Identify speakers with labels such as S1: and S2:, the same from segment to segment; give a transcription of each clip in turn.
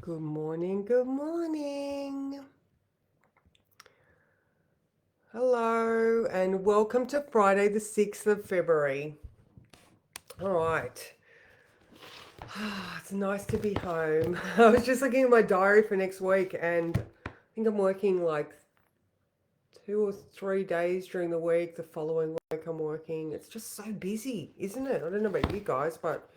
S1: Good morning, good morning. Hello, and welcome to Friday, the 6th of February. All right. It's nice to be home. I was just looking at my diary for next week, and I think I'm working like 2 or 3 days during the week. The following week, I'm working. It's just so busy, isn't it? I don't know about you guys, but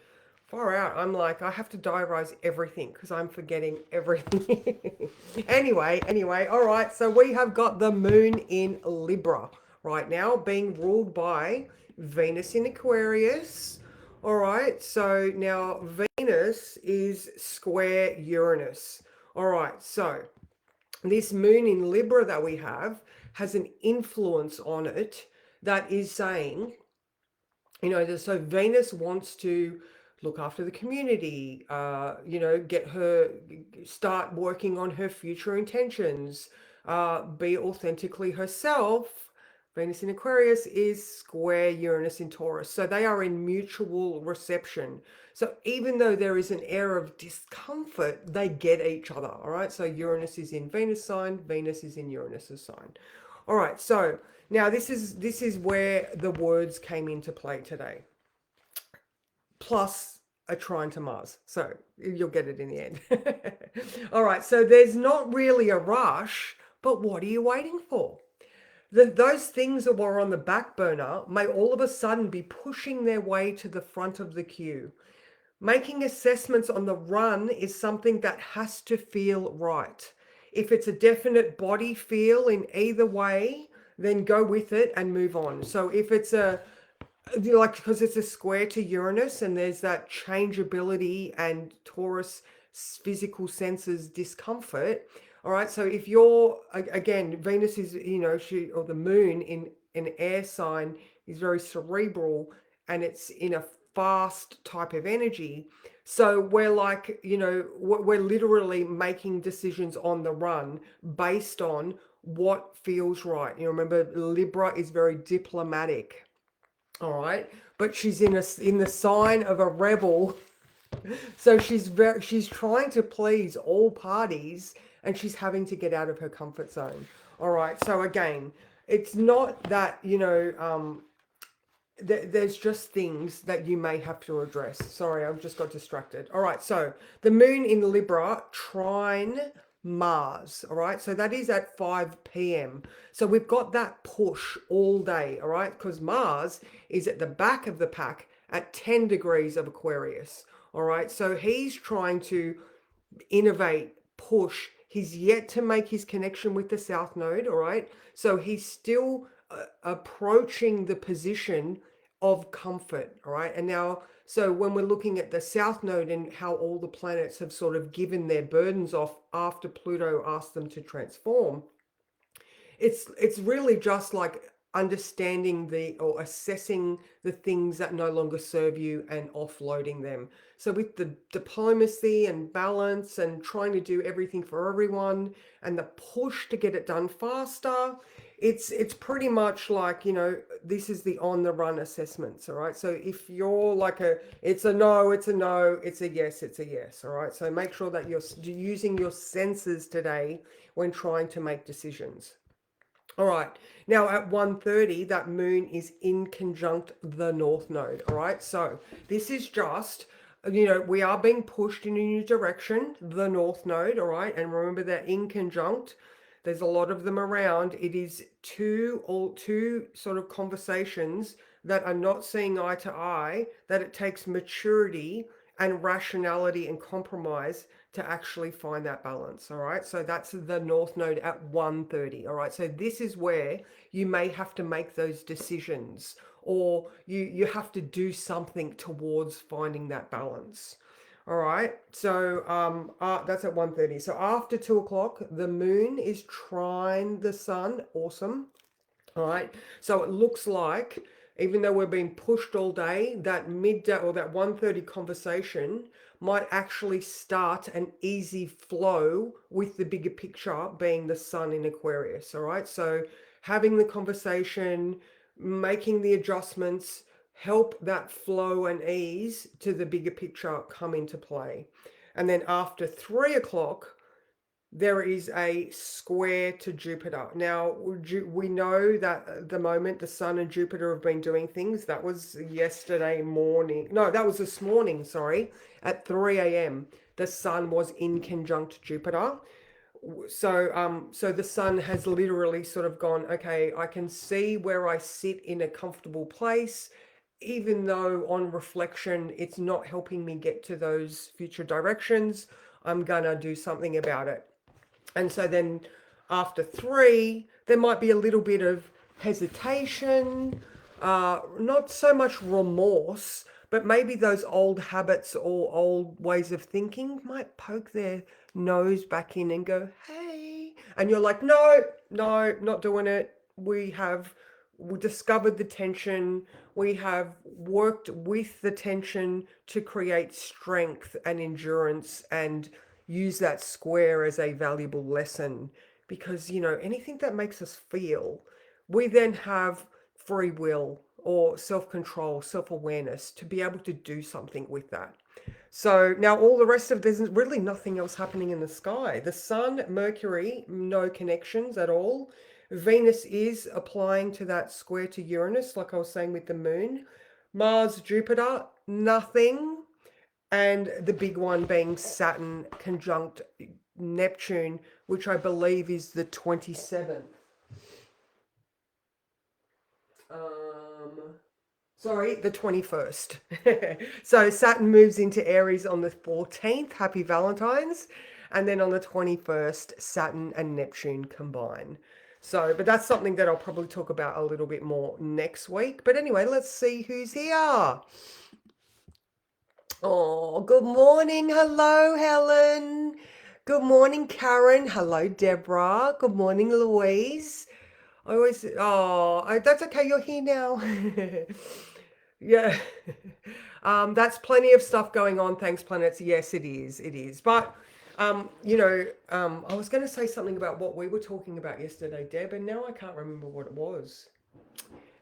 S1: far out. I'm like, I have to diarize everything because I'm forgetting everything. anyway, all right. So we have got the moon in Libra right now, being ruled by Venus in Aquarius. All right. So now Venus is square Uranus. All right. So this moon in Libra that we have has an influence on it that is saying, so Venus wants to look after the community, get her, start working on her future intentions, be authentically herself. Venus in Aquarius is square Uranus in Taurus. So they are in mutual reception. So even though there is an air of discomfort, they get each other. All right. So Uranus is in Venus sign, Venus is in Uranus's sign. All right. So now this is where the words came into play today. Plus a trine to Mars. So you'll get it in the end. All right. So there's not really a rush, but what are you waiting for? Those things that were on the back burner may all of a sudden be pushing their way to the front of the queue. Making assessments on the run is something that has to feel right. If it's a definite body feel in either way, then go with it and move on. So if it's because it's a square to Uranus and there's that changeability and Taurus physical senses discomfort. All right. So if you're, again, Venus is, or the moon in an air sign is very cerebral and it's in a fast type of energy. So we're like, we're literally making decisions on the run based on what feels right. Remember, Libra is very diplomatic. All right, but she's in the sign of a rebel, so she's trying to please all parties, and she's having to get out of her comfort zone. All right, so again, it's not that there's just things that you may have to address. Sorry, I've just got distracted. All right, so the moon in Libra trine Mars. All right, so that is at 5 p.m. So we've got that push all day. All right, because Mars is at the back of the pack at 10 degrees of Aquarius. All right, so he's trying to innovate, push. He's yet to make his connection with the South Node. All right, so he's still approaching the position of comfort. All right, and now, so when we're looking at the South Node and how all the planets have sort of given their burdens off after Pluto asked them to transform, it's really just like understanding or assessing the things that no longer serve you and offloading them. So with the diplomacy and balance and trying to do everything for everyone and the push to get it done faster, it's pretty much like, this is the on the run assessments. All right, so if you're like it's a no, it's a no, it's a yes, it's a yes. All right, so make sure that you're using your senses today when trying to make decisions. All right. Now at 1:30, that moon is in conjunct the North Node. All right. So this is just, we are being pushed in a new direction, the North Node. All right. And remember that in conjunct, there's a lot of them around. It is two sort of conversations that are not seeing eye to eye, that it takes maturity and rationality and compromise to actually find that balance. All right, so that's the North Node at 1:30. All right, so this is where you may have to make those decisions, or you have to do something towards finding that balance. All right, so that's at 1:30. So after 2 o'clock, the moon is trine the sun. Awesome. All right, so it looks like, even though we're being pushed all day, that midday or that 1:30 conversation might actually start an easy flow with the bigger picture being the sun in Aquarius. All right, so having the conversation, making the adjustments, help that flow and ease to the bigger picture come into play. And then after 3 o'clock, there is a square to Jupiter. Now, we know that at the moment the Sun and Jupiter have been doing things. That was yesterday morning. No, that was this morning, sorry, at 3 a.m. The Sun was in conjunct Jupiter. So the Sun has literally sort of gone, okay, I can see where I sit in a comfortable place, even though on reflection it's not helping me get to those future directions. I'm gonna do something about it. And so then after 3, there might be a little bit of hesitation, not so much remorse, but maybe those old habits or old ways of thinking might poke their nose back in and go, hey. And you're like, no, no, not doing it. We discovered the tension. We have worked with the tension to create strength and endurance and use that square as a valuable lesson, because anything that makes us feel, we then have free will or self-control, self-awareness to be able to do something with that. So now all the rest of, there's really nothing else happening in the sky. The Sun, Mercury, no connections at all. Venus is applying to that square to Uranus, like I was saying with the moon. Mars, Jupiter, nothing. And the big one being Saturn conjunct Neptune, which I believe is the 27th. Sorry, the 21st. So Saturn moves into Aries on the 14th. Happy Valentine's. And then on the 21st, Saturn and Neptune combine. So, but that's something that I'll probably talk about a little bit more next week. But anyway, let's see who's here. Oh, good morning. Hello, Helen. Good morning, Karen. Hello, Deborah. Good morning, Louise. That's okay. You're here now. Yeah. That's plenty of stuff going on. Thanks, planets. Yes, it is. It is. But, I was going to say something about what we were talking about yesterday, Deb, and now I can't remember what it was.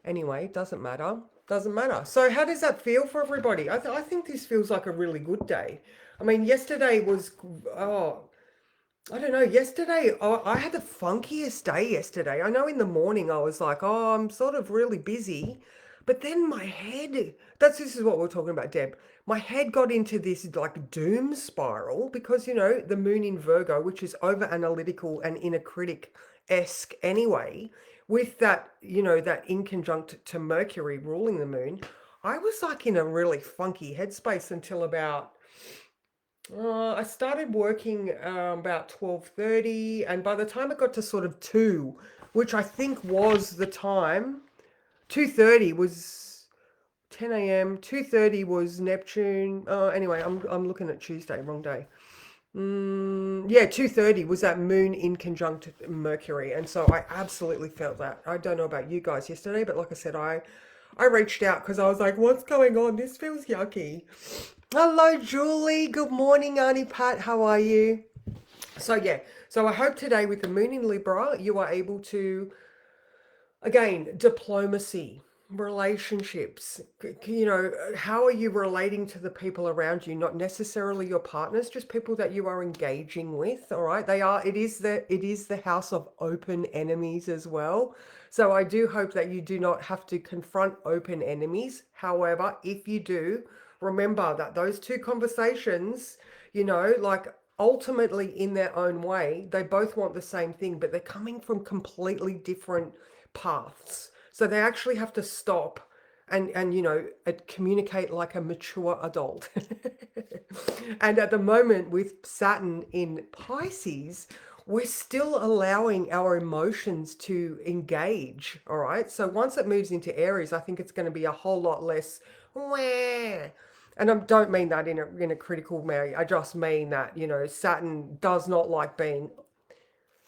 S1: Anyway, doesn't matter. Doesn't matter. So how does that feel for everybody? I think this feels like a really good day. I mean, yesterday was, I don't know. Yesterday, I had the funkiest day yesterday. I know in the morning I was like, oh, I'm sort of really busy. But then my head, this is what we're talking about, Deb. My head got into this like doom spiral because, the moon in Virgo, which is over analytical and inner critic-esque anyway, with that, that in conjunct to Mercury ruling the moon, I was like in a really funky headspace until about I started working about 12:30, and by the time it got to sort of 2, which I think was the time, 2:30 was 10 a.m. 2:30 was Neptune. Anyway, I'm looking at Tuesday, wrong day. Yeah, 2:30 was that moon in conjunct Mercury, and so I absolutely felt that. I don't know about you guys yesterday, but like I said, I reached out because I was like, what's going on? This feels yucky. Hello, Julie. Good morning, Auntie Pat. How are you? So yeah, so I hope today with the moon in Libra, you are able to, again, diplomacy, relationships, how are you relating to the people around you? Not necessarily your partners, just people that you are engaging with. All right. It is the house of open enemies as well. So I do hope that you do not have to confront open enemies. However, if you do, remember that those two conversations, like ultimately in their own way, they both want the same thing, but they're coming from completely different paths. So they actually have to stop and communicate like a mature adult. And at the moment with Saturn in Pisces, we're still allowing our emotions to engage. All right. So once it moves into Aries, I think it's going to be a whole lot less wah. And I don't mean that in a critical way. I just mean that, Saturn does not like being.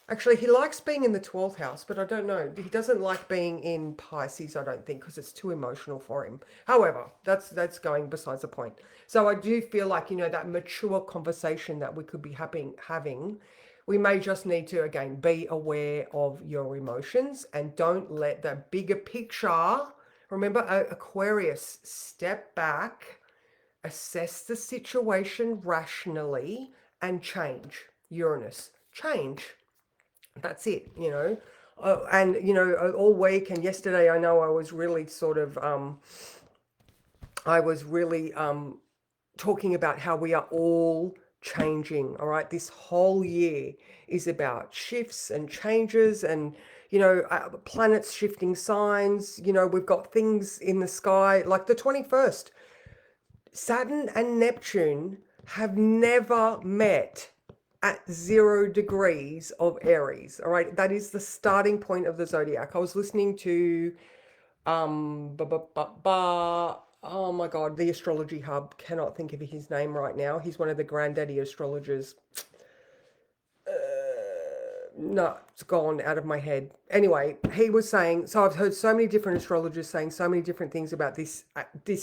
S1: Actually, he likes being in the 12th house, but I don't know. He doesn't like being in Pisces, I don't think, because it's too emotional for him. However, that's going besides the point. So I do feel like, that mature conversation that we could be having, we may just need to, again, be aware of your emotions and don't let that bigger picture, remember, Aquarius, step back assess the situation rationally and change. Uranus, change. That's it, you know. And, you know, all week and yesterday, I know I was really sort of, I was really talking about how we are all changing. All right, this whole year is about shifts and changes, and you know, planets shifting signs. You know, we've got things in the sky like the 21st. Saturn and Neptune have never met at 0 degrees of Aries. All right, that is the starting point of the zodiac. I was listening to oh my God, the Astrology Hub. Cannot think of his name right now. He's one of the granddaddy astrologers. No, it's gone out of my head. Anyway, he was saying, so I've heard so many different astrologers saying so many different things about this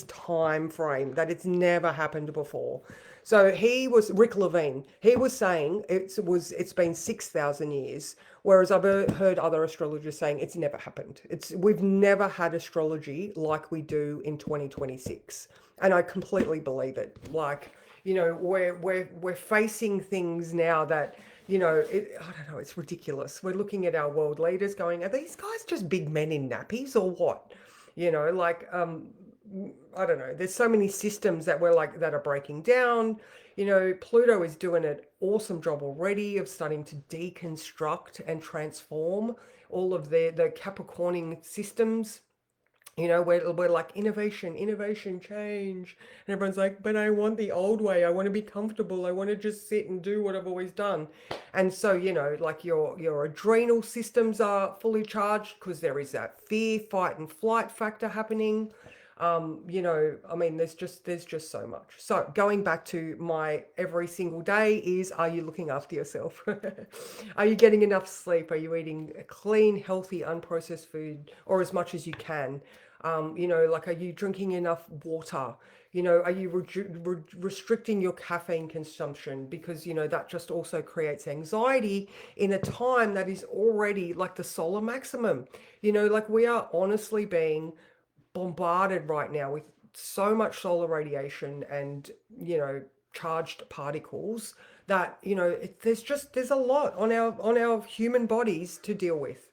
S1: time frame that it's never happened before. So he was Rick Levine. He was saying it's been 6,000 years, whereas I've heard other astrologers saying it's never happened. We've never had astrology like we do in 2026, and I completely believe it. Like, you know, we're facing things now that, you know, I don't know, it's ridiculous. We're looking at our world leaders going, are these guys just big men in nappies or what? You know, like, I don't know. There's so many systems that we're like, that are breaking down. You know, Pluto is doing an awesome job already of starting to deconstruct and transform all of the Capricorning systems. You know, we're like innovation, change. And everyone's like, but I want the old way. I want to be comfortable. I want to just sit and do what I've always done. And so, you know, like your adrenal systems are fully charged because there is that fear, fight, and flight factor happening. You know, I mean, there's just so much. So going back to my every single day is, are you looking after yourself? Are you getting enough sleep? Are you eating clean, healthy, unprocessed food, or as much as you can? You know, like, are you drinking enough water? You know, are you restricting your caffeine consumption? Because, you know, that just also creates anxiety in a time that is already like the solar maximum. You know, like, we are honestly being bombarded right now with so much solar radiation and, you know, charged particles that, you know, there's a lot on our human bodies to deal with.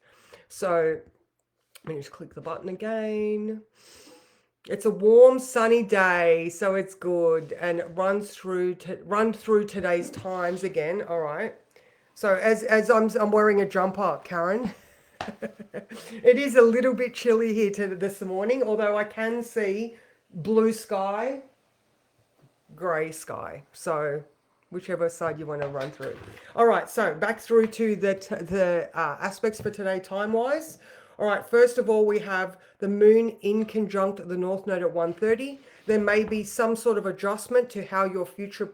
S1: So let me just click the button again. It's a warm, sunny day, so it's good, and it run through today's times again. All right. So as I'm wearing a jumper, Karen. It is a little bit chilly here this morning, although I can see blue sky, grey sky. So whichever side you want to run through. All right, so back through to the aspects for today time-wise. All right, first of all, we have the moon in conjunct the North Node at 1:30. There may be some sort of adjustment to how your future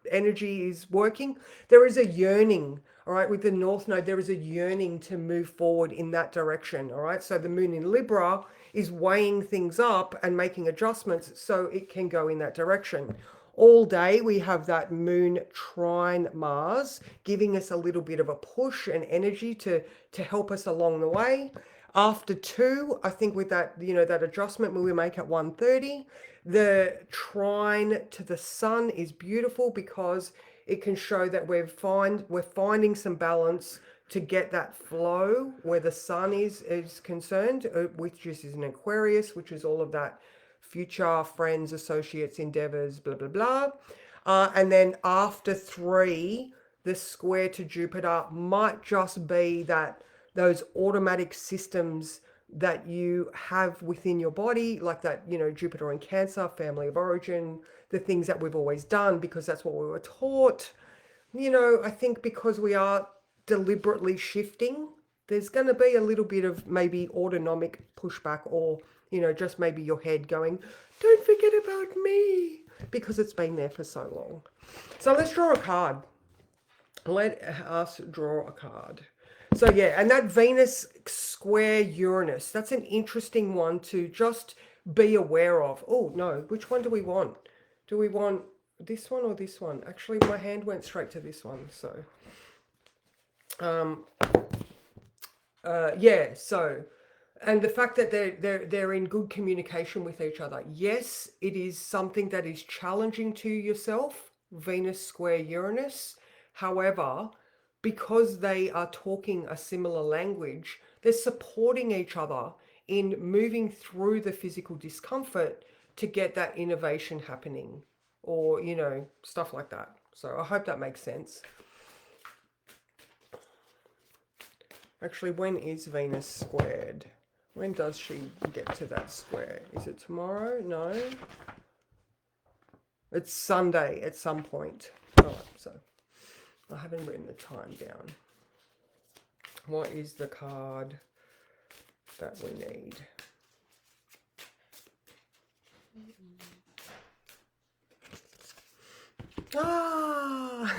S1: energy is working. There is a yearning, all right, with the North Node, there is a yearning to move forward in that direction, all right? So the moon in Libra is weighing things up and making adjustments so it can go in that direction. All day we have that moon trine Mars, giving us a little bit of a push and energy to help us along the way. After 2, I think with that, you know, that adjustment we make at 1:30, the trine to the sun is beautiful because it can show that we're finding some balance to get that flow where the sun is concerned, which is an Aquarius, which is all of that future, friends, associates, endeavors, blah blah blah. And then after 3, the square to Jupiter might just be that those automatic systems that you have within your body, like that, you know, Jupiter in Cancer, family of origin, the things that we've always done because that's what we were taught. You know, I think because we are deliberately shifting, there's going to be a little bit of maybe autonomic pushback, or, you know, just maybe your head going, don't forget about me, because it's been there for so long. So let's draw a card. Let us draw a card. So yeah, and that Venus square Uranus, that's an interesting one to just be aware of. Oh no, which one do we want? Do we want this one or this one? Actually, my hand went straight to this one. So yeah, so and the fact that they're in good communication with each other. Yes, it is something that is challenging to yourself, Venus square Uranus. However, because they are talking a similar language, they're supporting each other in moving through the physical discomfort to get that innovation happening, or stuff like that. So I hope that makes sense. Actually, when is Venus squared? When does she get to that square? Is it tomorrow? No. It's Sunday at some point. Alright, so I haven't written the time down. What is the card that we need? Ah!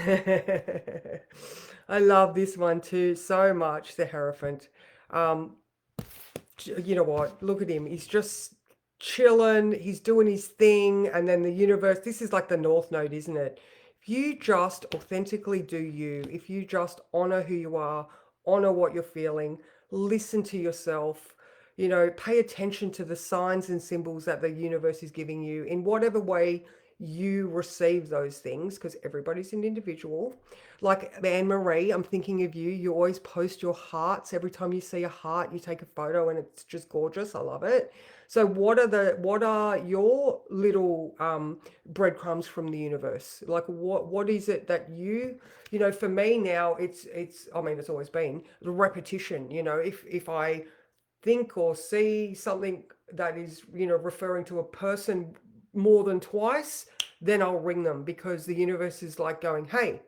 S1: I love this one too so much, the Hierophant. You know what? Look at him. He's just chilling. He's doing his thing. And then the universe, this is like the North Node, isn't it? If you just authentically do you, if you just honor who you are, honor what you're feeling, listen to yourself, pay attention to the signs and symbols that the universe is giving you in whatever way you receive those things, because everybody's an individual. Like Anne Marie, I'm thinking of you. You always post your hearts. Every time you see a heart, you take a photo, and it's just gorgeous. I love it. So what are your little breadcrumbs from the universe? Like what is it that for me now, it's I mean, it's always been the repetition. If I think or see something that is referring to a person more than twice, then I'll ring them, because the universe is like going, hey,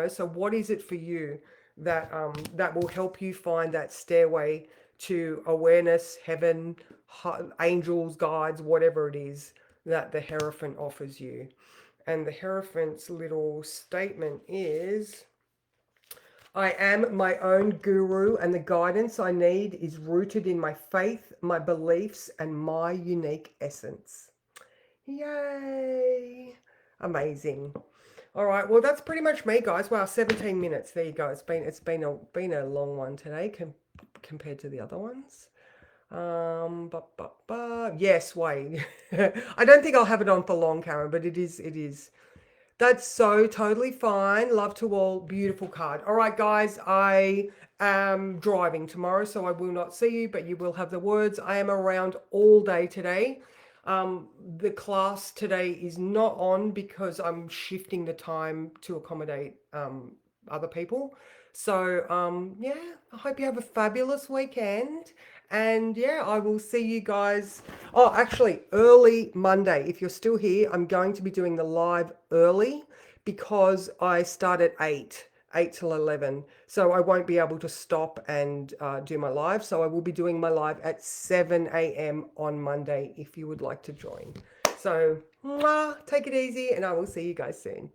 S1: so what is it for you that that will help you find that stairway to awareness, heaven, angels, guides, whatever it is that the Hierophant offers you. And the Hierophant's little statement is, I am my own guru, and the guidance I need is rooted in my faith, my beliefs, and my unique essence. Yay! Amazing. All right, well, that's pretty much me, guys. Wow, 17 minutes. There you go. It's been a long one today compared to the other ones. Yes, wait. I don't think I'll have it on for long, Karen, but it is. That's so totally fine. Love to all. Beautiful card. All right, guys, I am driving tomorrow, so I will not see you, but you will have the words. I am around all day today. The class today is not on because I'm shifting the time to accommodate other people. So yeah, I hope you have a fabulous weekend. And yeah, I will see you guys. Oh, actually, early Monday. If you're still here, I'm going to be doing the live early because I start at 8 till 11. So I won't be able to stop and do my live. So I will be doing my live at 7 a.m. on Monday if you would like to join. So take it easy, and I will see you guys soon.